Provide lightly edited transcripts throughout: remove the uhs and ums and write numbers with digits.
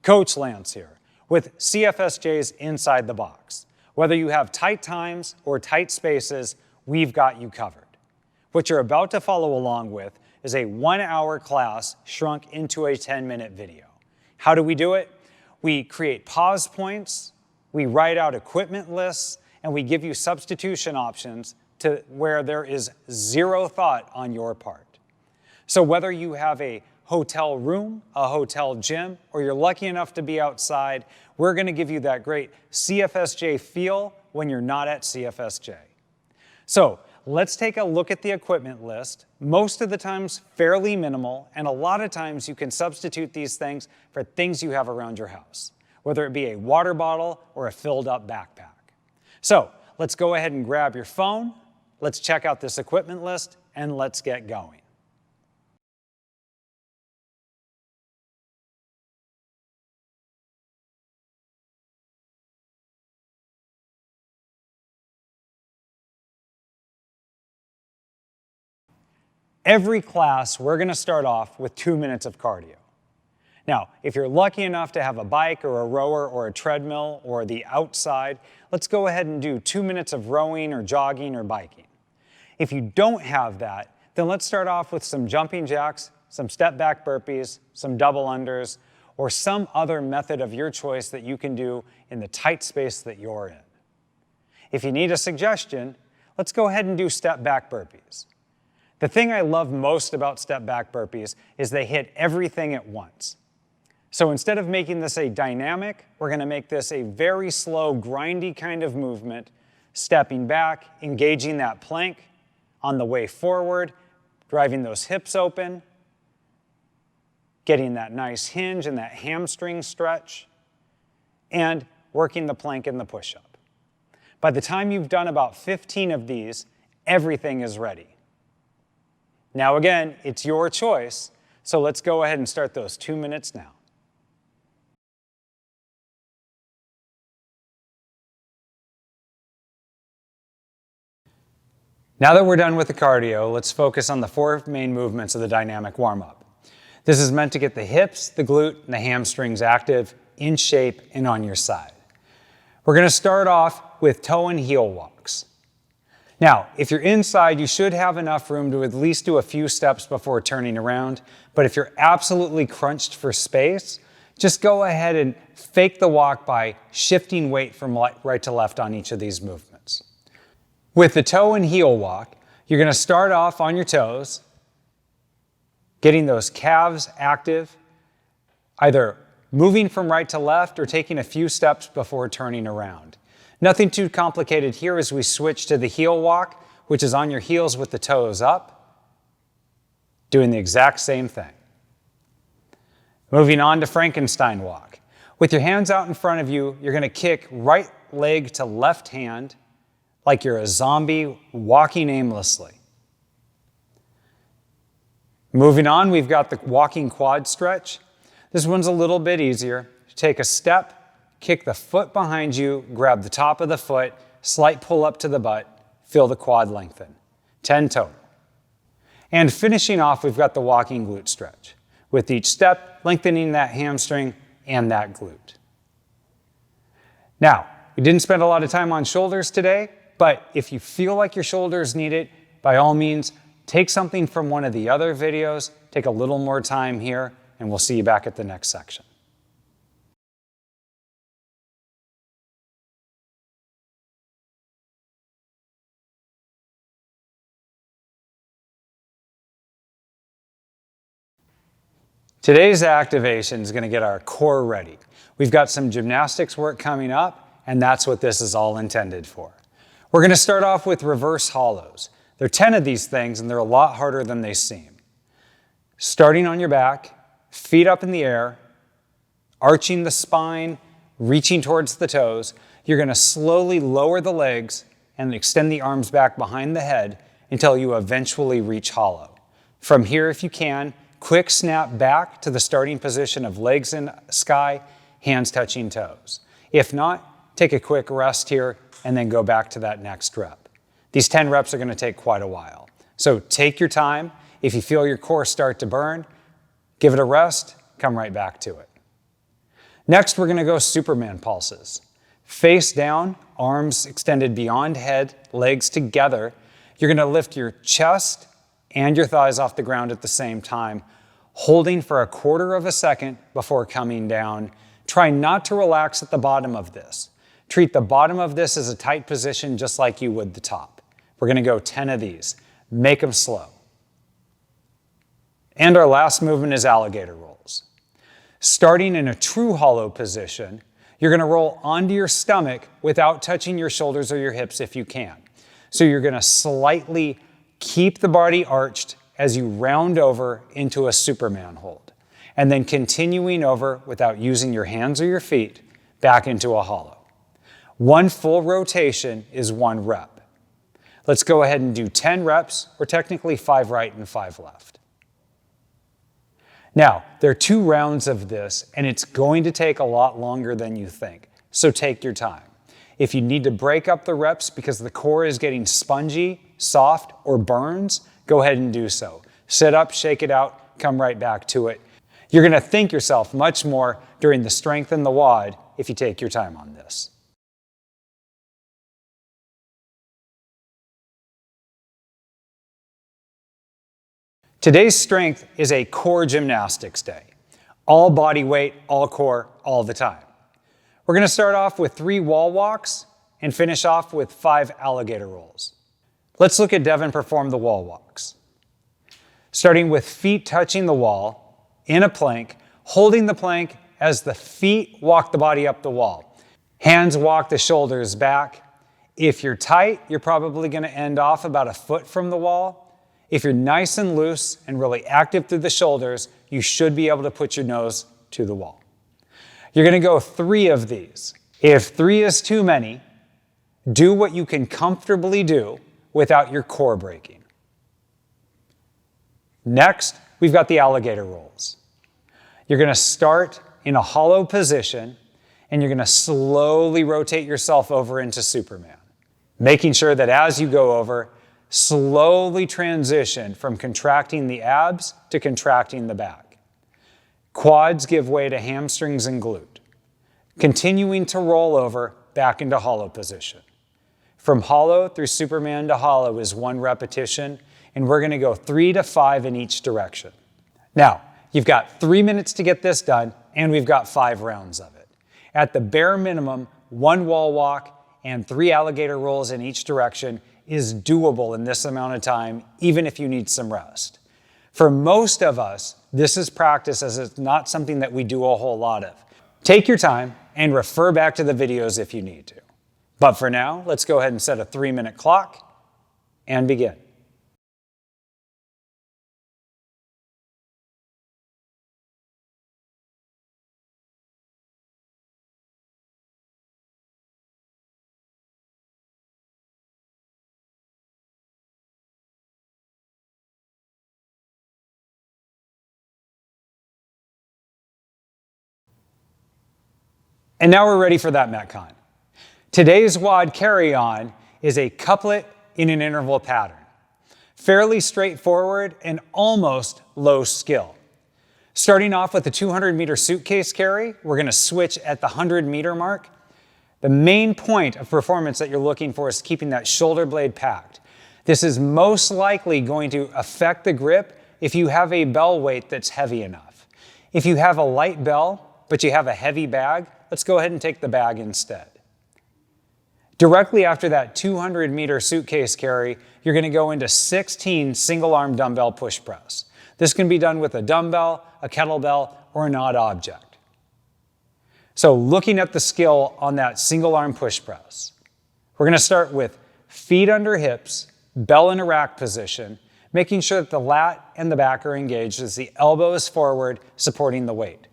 Coach Lance here with CFSJ's Inside the Box. Whether you have tight times or tight spaces, we've got you covered. What you're about to follow along with is a 1-hour class shrunk into a 10-minute video. How do we do it? We create pause points, we write out equipment lists, and we give you substitution options to where there is zero thought on your part. So whether you have a hotel room, a hotel gym, or you're lucky enough to be outside, we're going to give you that great CFSJ feel when you're not at CFSJ. So let's take a look at the equipment list. Most of the times fairly minimal, and a lot of times you can substitute these things for things you have around your house, whether it be a water bottle or a filled up backpack. So let's go ahead and grab your phone, let's check out this equipment list, and let's get going. Every class, we're going to start off with 2 minutes of cardio. Now, if you're lucky enough to have a bike or a rower or a treadmill or the outside, let's go ahead and do 2 minutes of rowing or jogging or biking. If you don't have that, then let's start off with some jumping jacks, some step back burpees, some double unders, or some other method of your choice that you can do in the tight space that you're in. If you need a suggestion, let's go ahead and do step back burpees. The thing I love most about step back burpees is they hit everything at once. So instead of making this a dynamic, we're going to make this a very slow, grindy kind of movement, stepping back, engaging that plank on the way forward, driving those hips open, getting that nice hinge and that hamstring stretch, and working the plank and the push-up. By the time you've done about 15 of these, everything is ready. Now again, it's your choice, so let's go ahead and start those 2 minutes now. Now that we're done with the cardio, let's focus on the 4 main movements of the dynamic warm-up. This is meant to get the hips, the glute, and the hamstrings active, in shape, and on your side. We're going to start off with toe and heel walks. Now, if you're inside, you should have enough room to at least do a few steps before turning around, but if you're absolutely crunched for space, just go ahead and fake the walk by shifting weight from right to left on each of these movements. With the toe and heel walk, you're going to start off on your toes, getting those calves active, either moving from right to left or taking a few steps before turning around. Nothing too complicated here as we switch to the heel walk, which is on your heels with the toes up, doing the exact same thing. Moving on to Frankenstein walk. With your hands out in front of you, you're going to kick right leg to left hand like you're a zombie walking aimlessly. Moving on, we've got the walking quad stretch. This one's a little bit easier. Take a step, kick the foot behind you, grab the top of the foot, slight pull up to the butt, feel the quad lengthen. 10 total. And finishing off, we've got the walking glute stretch, with each step lengthening that hamstring and that glute. Now, we didn't spend a lot of time on shoulders today, but if you feel like your shoulders need it, by all means, take something from one of the other videos, take a little more time here, and we'll see you back at the next section. Today's activation is going to get our core ready. We've got some gymnastics work coming up, and that's what this is all intended for. We're going to start off with reverse hollows. There are 10 of these things, and they're a lot harder than they seem. Starting on your back, feet up in the air, arching the spine, reaching towards the toes, you're going to slowly lower the legs and extend the arms back behind the head until you eventually reach hollow. From here, if you can, quick snap back to the starting position of legs in sky, hands touching toes. If not, take a quick rest here and then go back to that next rep. These 10 reps are going to take quite a while. So take your time. If you feel your core start to burn, give it a rest, come right back to it. Next, we're gonna go Superman pulses. Face down, arms extended beyond head, legs together. You're gonna lift your chest and your thighs off the ground at the same time, holding for 1/4 of a second before coming down. Try not to relax at the bottom of this. Treat the bottom of this as a tight position just like you would the top. We're gonna go 10 of these. Make them slow. And our last movement is alligator rolls. Starting in a true hollow position, you're gonna roll onto your stomach without touching your shoulders or your hips if you can. So you're gonna slightly keep the body arched as you round over into a Superman hold, and then continuing over without using your hands or your feet back into a hollow. One full rotation is 1 rep. Let's go ahead and do 10 reps, or technically 5 right and 5 left. Now, there are 2 rounds of this, and it's going to take a lot longer than you think, so take your time. If you need to break up the reps because the core is getting spongy, soft, or burns, go ahead and do so. Sit up, shake it out, come right back to it. You're gonna thank yourself much more during the strength and the WOD if you take your time on this. Today's strength is a core gymnastics day. All body weight, all core, all the time. We're gonna start off with 3 wall walks and finish off with 5 alligator rolls. Let's look at Devin perform the wall walks. Starting with feet touching the wall, in a plank, holding the plank as the feet walk the body up the wall. Hands walk the shoulders back. If you're tight, you're probably gonna end off about 1 foot from the wall. If you're nice and loose and really active through the shoulders, you should be able to put your nose to the wall. You're gonna go 3 of these. If 3 is too many, do what you can comfortably do without your core breaking. Next, we've got the alligator rolls. You're gonna start in a hollow position, and you're gonna slowly rotate yourself over into Superman, making sure that as you go over, slowly transition from contracting the abs to contracting the back. Quads give way to hamstrings and glute. Continuing to roll over back into hollow position. From hollow through Superman to hollow is 1 repetition, and we're gonna go 3 to 5 in each direction. Now, you've got 3 minutes to get this done, and we've got 5 rounds of it. At the bare minimum, 1 wall walk and 3 alligator rolls in each direction is doable in this amount of time, even if you need some rest. For most of us, this is practice as it's not something that we do a whole lot of. Take your time and refer back to the videos if you need to. But for now, let's go ahead and set a 3-minute clock and begin. And now we're ready for that Metcon. Today's WOD carry-on is a couplet in an interval pattern. Fairly straightforward and almost low skill. Starting off with the 200-meter suitcase carry, we're gonna switch at the 100-meter mark. The main point of performance that you're looking for is keeping that shoulder blade packed. This is most likely going to affect the grip if you have a bell weight that's heavy enough. If you have a light bell, but you have a heavy bag, let's go ahead and take the bag instead. Directly after that 200-meter suitcase carry, you're gonna go into 16 single-arm dumbbell push press. This can be done with a dumbbell, a kettlebell, or an odd object. So looking at the skill on that single-arm push press, we're gonna start with feet under hips, bell in a rack position, making sure that the lat and the back are engaged as the elbow is forward, supporting the weight.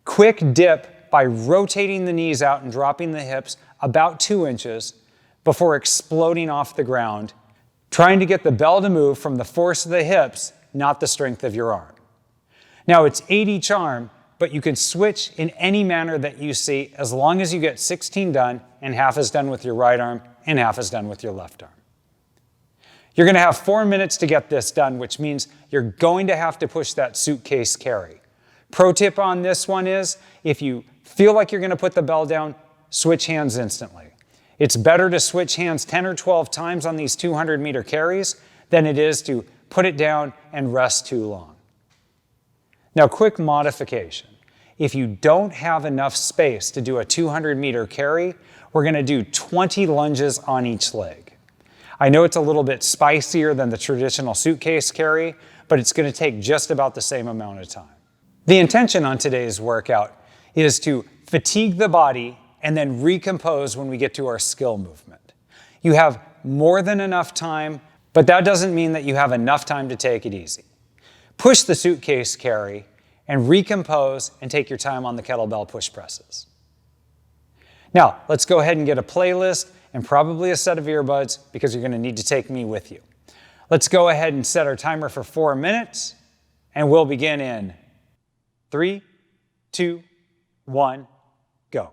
Quick dip by rotating the knees out and dropping the hips about 2 inches before exploding off the ground, trying to get the bell to move from the force of the hips, not the strength of your arm. Now it's 8 each arm, but you can switch in any manner that you see as long as you get 16 done and half is done with your right arm and half is done with your left arm. You're gonna have 4 minutes to get this done, which means you're going to have to push that suitcase carry. Pro tip on this one is, if you feel like you're going to put the bell down, switch hands instantly. It's better to switch hands 10 or 12 times on these 200-meter carries than it is to put it down and rest too long. Now, quick modification. If you don't have enough space to do a 200-meter carry, we're going to do 20 lunges on each leg. I know it's a little bit spicier than the traditional suitcase carry, but it's going to take just about the same amount of time. The intention on today's workout is to fatigue the body and then recompose when we get to our skill movement. You have more than enough time, but that doesn't mean that you have enough time to take it easy. Push the suitcase carry and recompose and take your time on the kettlebell push presses. Now, let's go ahead and get a playlist and probably a set of earbuds because you're going to need to take me with you. Let's go ahead and set our timer for 4 minutes, and we'll begin in 3, 2, 1, go.